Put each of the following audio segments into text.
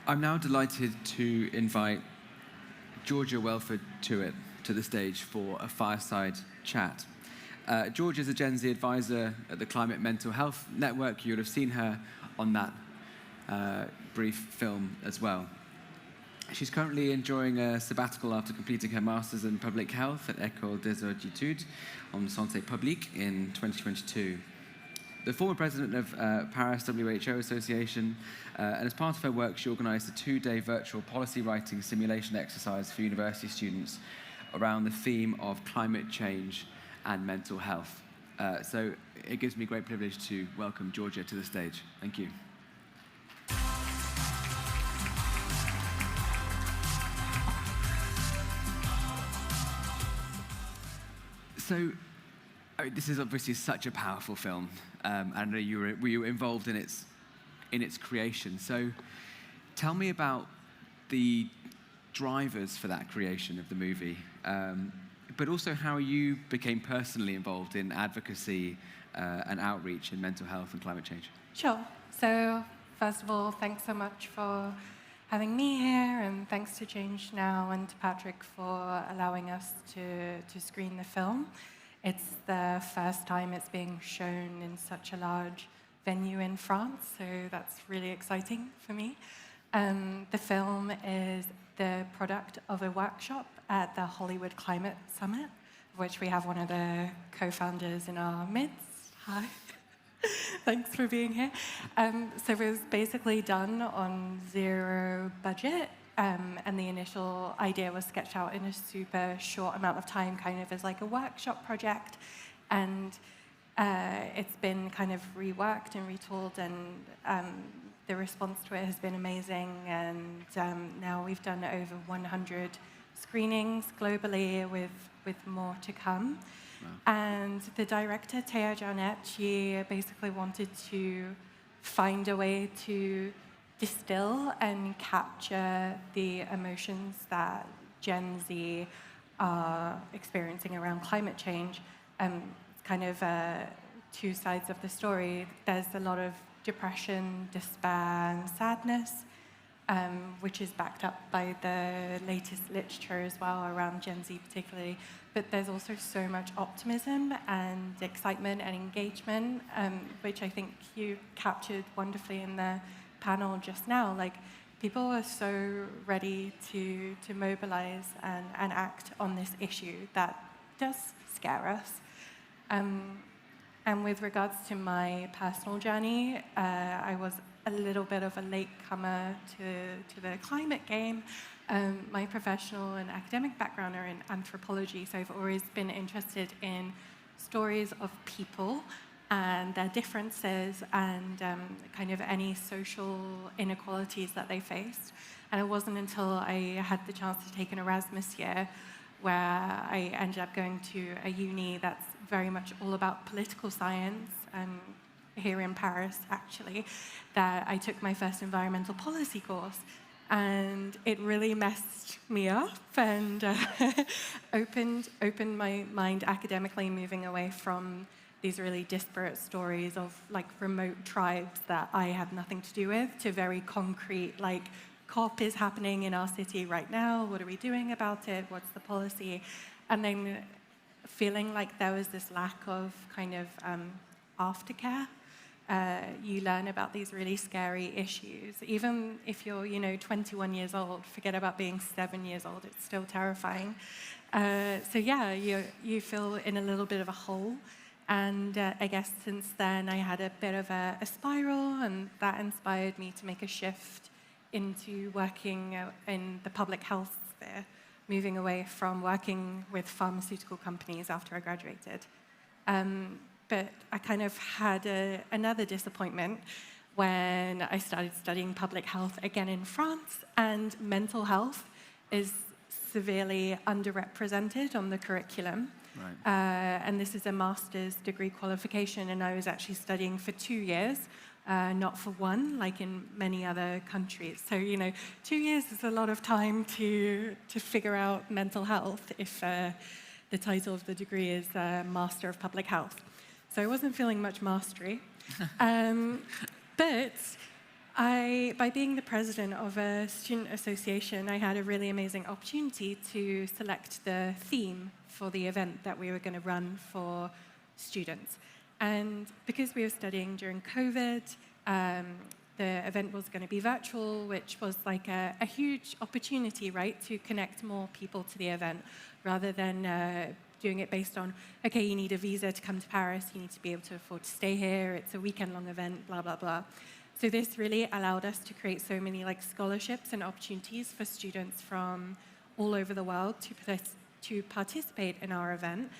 I'm now delighted to invite Georgia Welford-Tuitt to the stage for a fireside chat. Georgia is a Gen Z advisor at the Climate Mental Health Network. You'll have seen her on that brief film as well. She's currently enjoying a sabbatical after completing her Master's in Public Health at École des Hautes Études en Santé Publique in 2022. The former president of Paris WHO Association, and as part of her work, she organised a 2-day virtual policy writing simulation exercise for university students around the theme of climate change and mental health. So it gives me great privilege to welcome Georgia to the stage. Thank you. So, this is obviously such a powerful film. I know you were involved in its creation. So, tell me about the drivers for that creation of the movie, but also how you became personally involved in advocacy and outreach in mental health and climate change. Sure. So, first of all, thanks so much for having me here, and thanks to ChangeNOW and to Patrick for allowing us to screen the film. It's the first time it's being shown in such a large venue in France, so that's really exciting for me. The film is the product of a workshop at the Hollywood Climate Summit, of which we have one of the co-founders in our midst. Hi. Thanks for being here. So it was basically done on zero budget, and the initial idea was sketched out in a super short amount of time, kind of as like a workshop project. And it's been kind of reworked and retooled, and the response to it has been amazing. And now we've done over 100 screenings globally, with more to come. Wow. And the director, Théa Jarnett, she basically wanted to find a way to distill and capture the emotions that Gen Z are experiencing around climate change. Kind of two sides of the story. There's a lot of depression, despair, and sadness, which is backed up by the latest literature as well around Gen Z particularly. But there's also so much optimism and excitement and engagement, which I think you captured wonderfully in the panel just now. Like, people are so ready to mobilize and act on this issue that does scare us. And with regards to my personal journey, I was a little bit of a latecomer to the climate game. My professional and academic background are in anthropology, so I've always been interested in stories of people and their differences and kind of any social inequalities that they faced. And it wasn't until I had the chance to take an Erasmus year where I ended up going to a uni that's very much all about political science, here in Paris, actually, that I took my first environmental policy course. And it really messed me up and opened my mind academically, moving away from these really disparate stories of like remote tribes that I had nothing to do with, to very concrete, like, COP is happening in our city right now, what are we doing about it, what's the policy? And then feeling like there was this lack of kind of aftercare. You learn about these really scary issues. Even if you're, 21 years old, forget about being 7 years old, it's still terrifying. So yeah, you feel in a little bit of a hole. And I guess since then I had a bit of a spiral, and that inspired me to make a shift into working in the public health sphere, moving away from working with pharmaceutical companies after I graduated. But I kind of had another disappointment when I started studying public health again in France, and mental health is severely underrepresented on the curriculum. Right. And this is a master's degree qualification, and I was actually studying for 2 years, not for one, like in many other countries. So, 2 years is a lot of time to figure out mental health if the title of the degree is Master of Public Health. So I wasn't feeling much mastery. But By being the president of a student association, I had a really amazing opportunity to select the theme for the event that we were going to run for students. And because we were studying during COVID, the event was going to be virtual, which was like a huge opportunity, right, to connect more people to the event, rather than doing it based on, okay, you need a visa to come to Paris, you need to be able to afford to stay here, it's a weekend-long event, blah, blah, blah. So this really allowed us to create so many scholarships and opportunities for students from all over the world to participate in our event.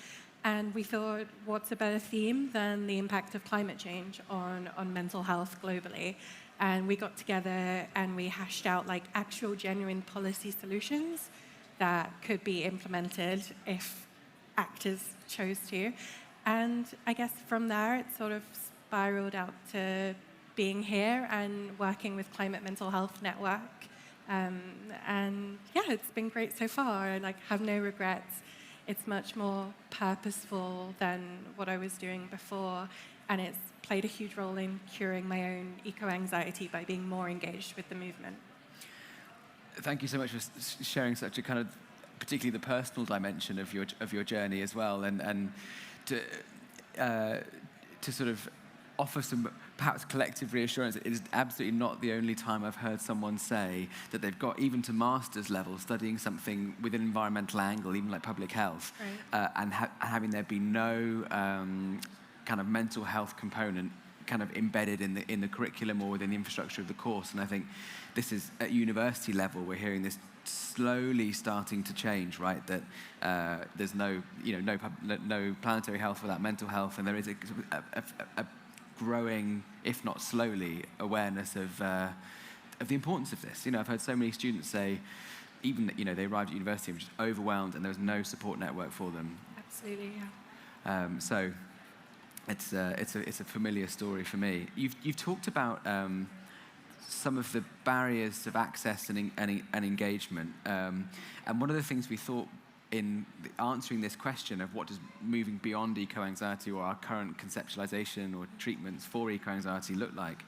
And we thought, what's a better theme than the impact of climate change on mental health globally? And we got together and we hashed out actual genuine policy solutions that could be implemented if actors chose to. And I guess from there, it sort of spiraled out to being here and working with Climate Mental Health Network. And yeah, it's been great so far. I have no regrets. It's much more purposeful than what I was doing before, and it's played a huge role in curing my own eco-anxiety by being more engaged with the movement. Thank you so much for sharing such a kind of, particularly the personal dimension of your journey as well, and to sort of offer some perhaps collective reassurance. It is absolutely not the only time I've heard someone say that they've got even to master's level studying something with an environmental angle, even like public health, right. And having there be no kind of mental health component kind of embedded in the curriculum or within the infrastructure of the course. And I think this is at university level, we're hearing this slowly starting to change, right? That there's no planetary health without mental health, and there is a growing, if not slowly, awareness of the importance of this. I've heard so many students say, even that they arrived at university and were just overwhelmed, and there was no support network for them. Absolutely, yeah. So it's a familiar story for me. You've talked about some of the barriers of access and engagement, and one of the things we thought in answering this question of what does moving beyond eco-anxiety or our current conceptualization or treatments for eco-anxiety look like,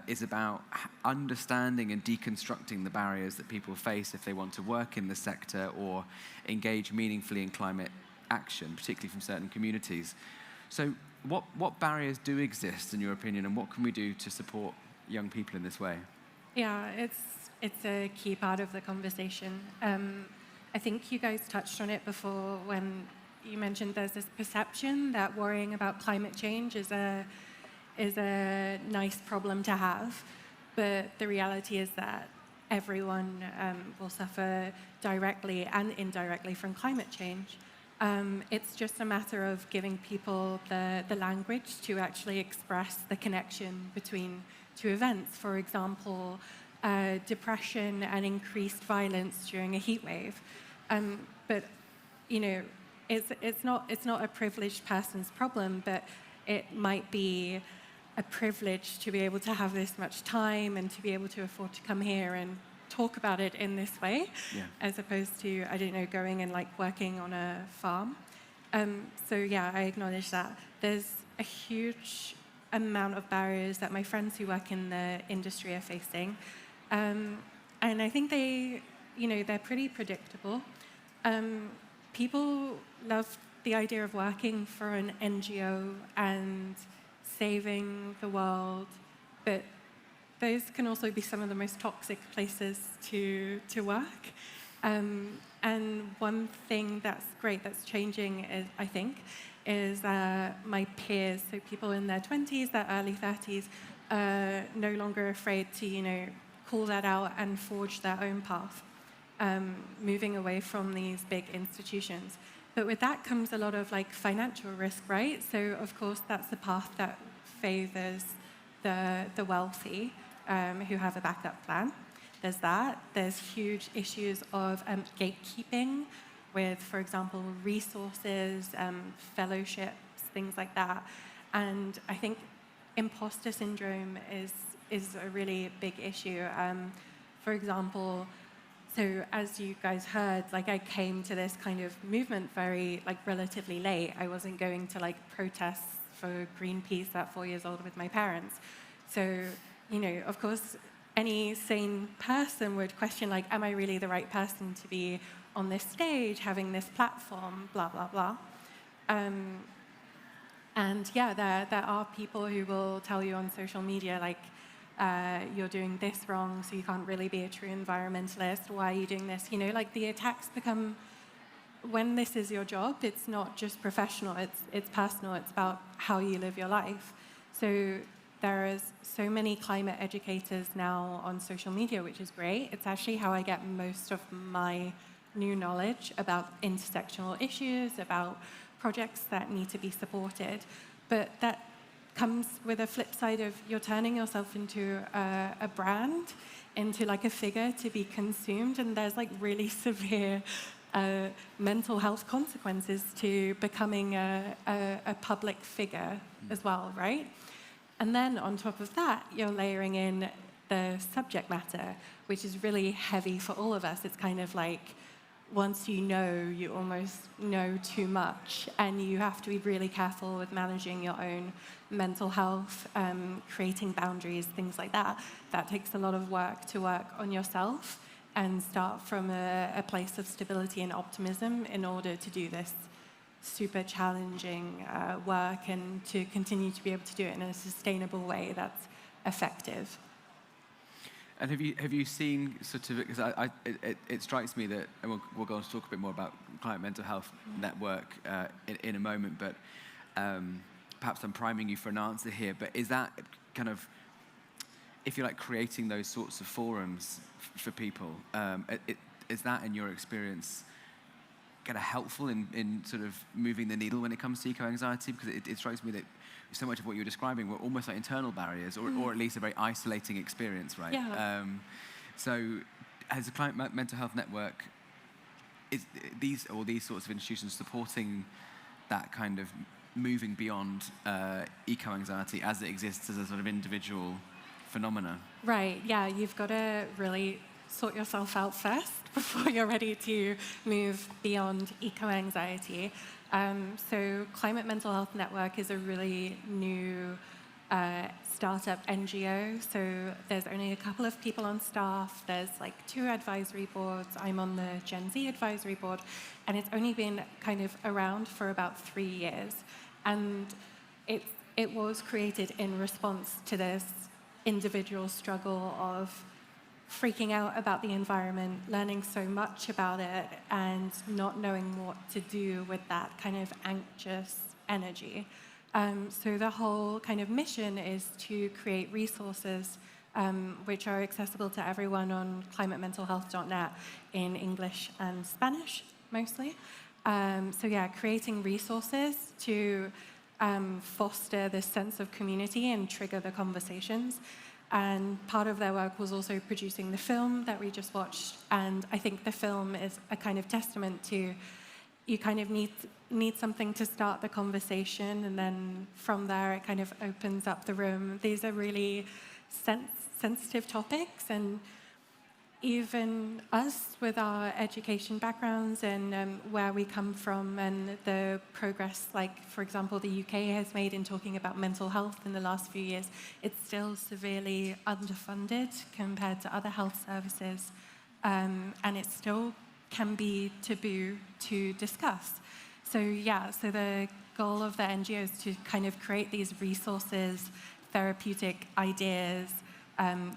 is about understanding and deconstructing the barriers that people face if they want to work in the sector or engage meaningfully in climate action, particularly from certain communities. So what barriers do exist, in your opinion, and what can we do to support young people in this way? Yeah, it's a key part of the conversation. I think you guys touched on it before when you mentioned there's this perception that worrying about climate change is a nice problem to have, but the reality is that everyone will suffer directly and indirectly from climate change. It's just a matter of giving people the language to actually express the connection between two events. For example, depression and increased violence during a heat wave. But it's not a privileged person's problem, but it might be a privilege to be able to have this much time and to be able to afford to come here and talk about it in this way, yeah, as opposed to, I don't know, going and working on a farm. So yeah, I acknowledge that. There's a huge amount of barriers that my friends who work in the industry are facing. And I think they're pretty predictable. People love the idea of working for an NGO and saving the world, but those can also be some of the most toxic places to work. And one thing that's great that's changing, I think, is my peers, so people in their 20s, their early 30s, are no longer afraid to, call that out and forge their own path, moving away from these big institutions. But with that comes a lot of financial risk, right? So of course that's the path that favors the wealthy who have a backup plan. There's that. There's huge issues of gatekeeping with, for example, resources, fellowships, things like that. And I think imposter syndrome is a really big issue. For example, so as you guys heard, I came to this kind of movement very, relatively late. I wasn't going to, protests for Greenpeace at 4 years old with my parents. So of course, any sane person would question, like, am I really the right person to be on this stage, having this platform, blah, blah, blah. And yeah, there are people who will tell you on social media, like, you're doing this wrong, so you can't really be a true environmentalist. Why are you doing this? Like, the attacks become, when this is your job, it's not just professional, it's personal, it's about how you live your life. So there is so many climate educators now on social media, which is great. It's actually how I get most of my new knowledge about intersectional issues, about projects that need to be supported. But that comes with a flip side of you're turning yourself into a brand, into like a figure to be consumed, and there's like really severe mental health consequences to becoming a public figure as well, right? And then on top of that, you're layering in the subject matter, which is really heavy for all of us. It's kind of like, once you almost know too much, and you have to be really careful with managing your own mental health, creating boundaries, things like that. That takes a lot of work to work on yourself and start from a place of stability and optimism in order to do this super challenging work and to continue to be able to do it in a sustainable way that's effective. And have you seen sort of, because it strikes me that, and we'll go on to talk a bit more about Climate Mental Health Network in a moment, but perhaps I'm priming you for an answer here, but is that kind of, if you like, creating those sorts of forums for people, is that, in your experience, kind of helpful in sort of moving the needle when it comes to eco-anxiety? Because it strikes me that so much of what you're describing were almost like internal barriers, or at least a very isolating experience, right? Yeah. So as a Climate Mental Health Network, is these sorts of institutions supporting that kind of moving beyond eco-anxiety as it exists as a sort of individual phenomena? Right, yeah, you've got to really sort yourself out first before you're ready to move beyond eco-anxiety. So Climate Mental Health Network is a really new startup NGO. So there's only a couple of people on staff. There's like 2 advisory boards. I'm on the Gen Z advisory board. And it's only been kind of around for about 3 years. And it was created in response to this individual struggle of freaking out about the environment, learning so much about it, and not knowing what to do with that kind of anxious energy. So the whole kind of mission is to create resources which are accessible to everyone on climatementalhealth.net in English and Spanish, mostly. So yeah, creating resources to foster this sense of community and trigger the conversations. And part of their work was also producing the film that we just watched. And I think the film is a kind of testament to, you kind of need something to start the conversation, and then from there it kind of opens up the room. These are really sensitive topics, and even us with our education backgrounds and where we come from and the progress, like, for example, the UK has made in talking about mental health in the last few years, it's still severely underfunded compared to other health services, and it still can be taboo to discuss. So yeah, so the goal of the NGO is to kind of create these resources, therapeutic ideas,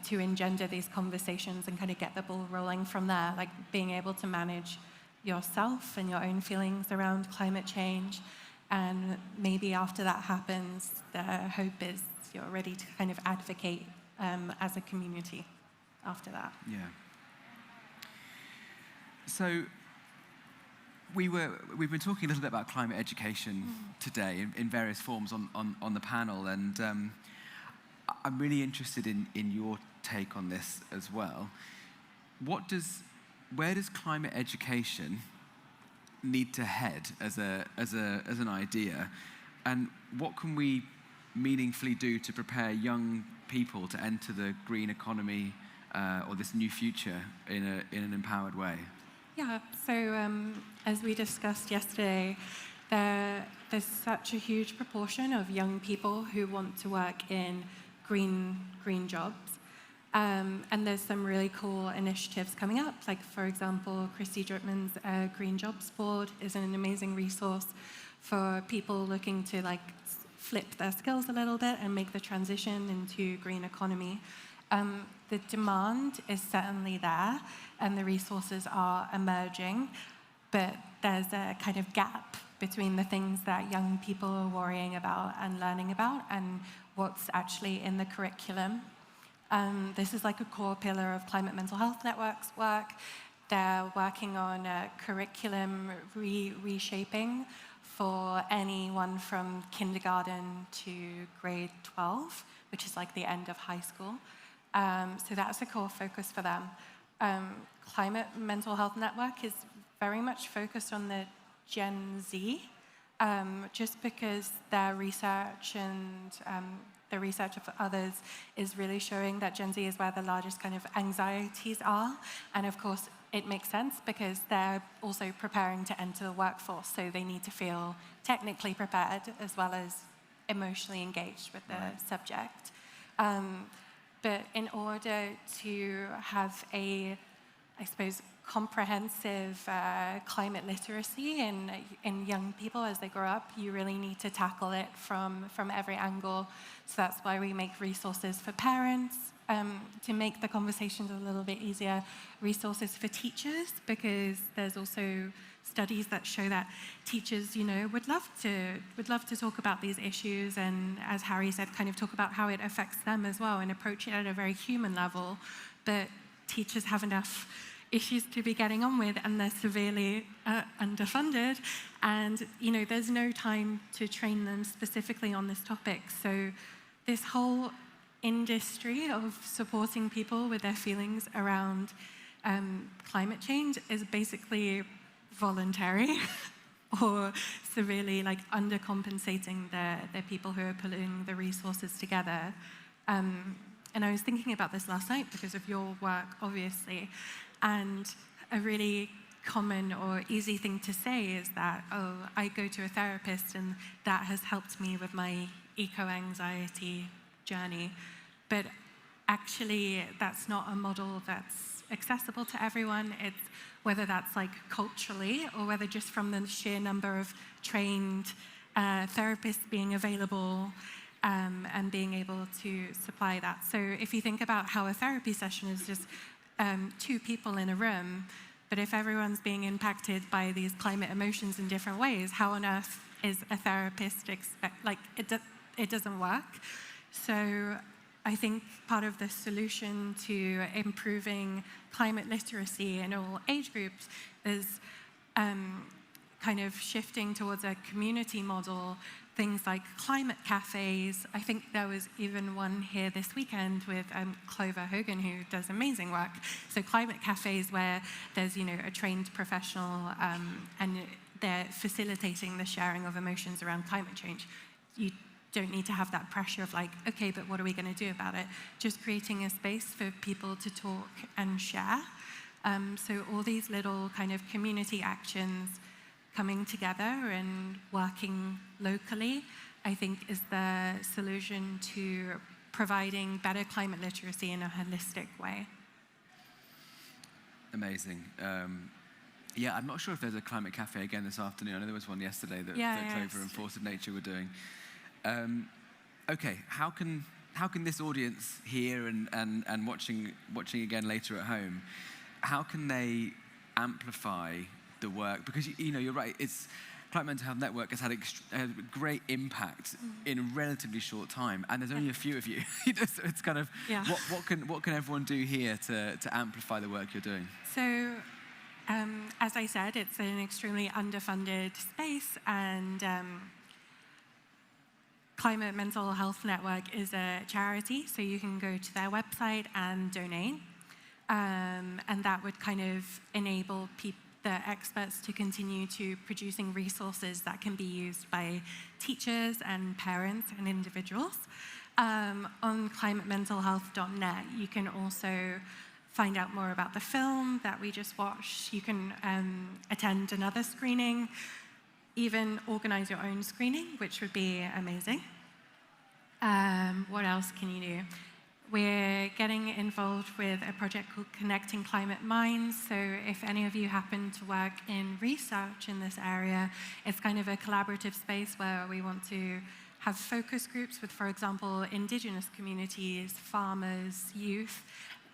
to engender these conversations and kind of get the ball rolling from there, like being able to manage yourself and your own feelings around climate change. And maybe after that happens, the hope is you're ready to kind of advocate as a community after that. Yeah. So we've been talking a little bit about climate education today in various forms on the panel, and I'm really interested in your take on this as well. Where does climate education need to head as an idea, and what can we meaningfully do to prepare young people to enter the green economy or this new future in an empowered way? Yeah, so as we discussed yesterday, there's such a huge proportion of young people who want to work in green jobs. And there's some really cool initiatives coming up. Like, for example, Christy Dripman's Green Jobs Board is an amazing resource for people looking to like flip their skills a little bit and make the transition into green economy. The demand is certainly there, and the resources are emerging, but there's a kind of gap between the things that young people are worrying about and learning about and what's actually in the curriculum. This is like a core pillar of Climate Mental Health Network's work. They're working on curriculum reshaping for anyone from kindergarten to grade 12, which is like the end of high school. So that's a core focus for them. Climate Mental Health Network is very much focused on the Gen Z, just because their research and the research of others is really showing that Gen Z is where the largest kind of anxieties are. And of course, it makes sense because they're also preparing to enter the workforce, so they need to feel technically prepared as well as emotionally engaged with the subject. But in order to have a, I suppose, comprehensive climate literacy in young people as they grow up, you really need to tackle it from every angle. So that's why we make resources for parents, to make the conversations a little bit easier, resources for teachers, because there's also studies that show that teachers, would love to talk about these issues, and as Harry said, kind of talk about how it affects them as well and approach it at a very human level. But teachers have enough issues to be getting on with, and they're severely underfunded, and there's no time to train them specifically on this topic. So this whole industry of supporting people with their feelings around climate change is basically voluntary or severely undercompensating the people who are pulling the resources together. And I was thinking about this last night because of your work, obviously, and a really common or easy thing to say is that, oh, I go to a therapist and that has helped me with my eco-anxiety journey. But actually, that's not a model that's accessible to everyone. It's whether that's culturally or whether just from the sheer number of trained therapists being available and being able to supply that. So if you think about how a therapy session is just two people in a room, but if everyone's being impacted by these climate emotions in different ways, how on earth is a therapist it doesn't work. So I think part of the solution to improving climate literacy in all age groups is kind of shifting towards a community model, things like climate cafes. I think there was even one here this weekend with Clover Hogan, who does amazing work. So climate cafes where there's a trained professional and they're facilitating the sharing of emotions around climate change. You don't need to have that pressure of okay, but what are we going to do about it? Just creating a space for people to talk and share. So all these little kind of community actions coming together and working locally, I think, is the solution to providing better climate literacy in a holistic way. Amazing. Yeah, I'm not sure if there's a climate cafe again this afternoon. I know there was one yesterday that Clover and Force of Nature were doing. Okay, how can this audience here and watching again later at home, how can they amplify the work? Because you're right. Climate Mental Health Network has had a great impact in a relatively short time, and there's only a few of you. So it's kind of what can everyone do here to amplify the work you're doing? So, as I said, it's an extremely underfunded space, and Climate Mental Health Network is a charity, so you can go to their website and donate, and that would kind of enable the experts to continue to producing resources that can be used by teachers and parents and individuals. On climatementalhealth.net, you can also find out more about the film that we just watched. You can attend another screening, even organize your own screening, which would be amazing. What else can you do? We're getting involved with a project called Connecting Climate Minds. So if any of you happen to work in research in this area, it's kind of a collaborative space where we want to have focus groups with, for example, indigenous communities, farmers, youth,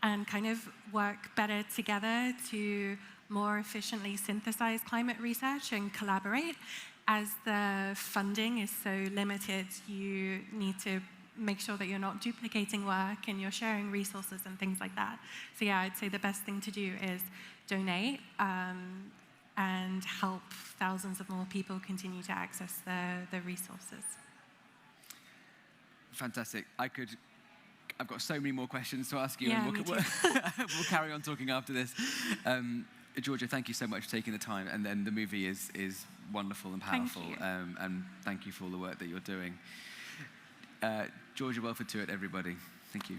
and kind of work better together to more efficiently synthesize climate research and collaborate. As the funding is so limited, you need to make sure that you're not duplicating work and you're sharing resources and things like that. So yeah, I'd say the best thing to do is donate and help thousands of more people continue to access the resources. Fantastic. I've got so many more questions to ask you, Yeah, and we'll carry on talking after this. Georgia, thank you so much for taking the time, and then the movie is wonderful and powerful. Thank you. And thank you for all the work that you're doing. Georgia Welford-Tuitt, everybody. Thank you.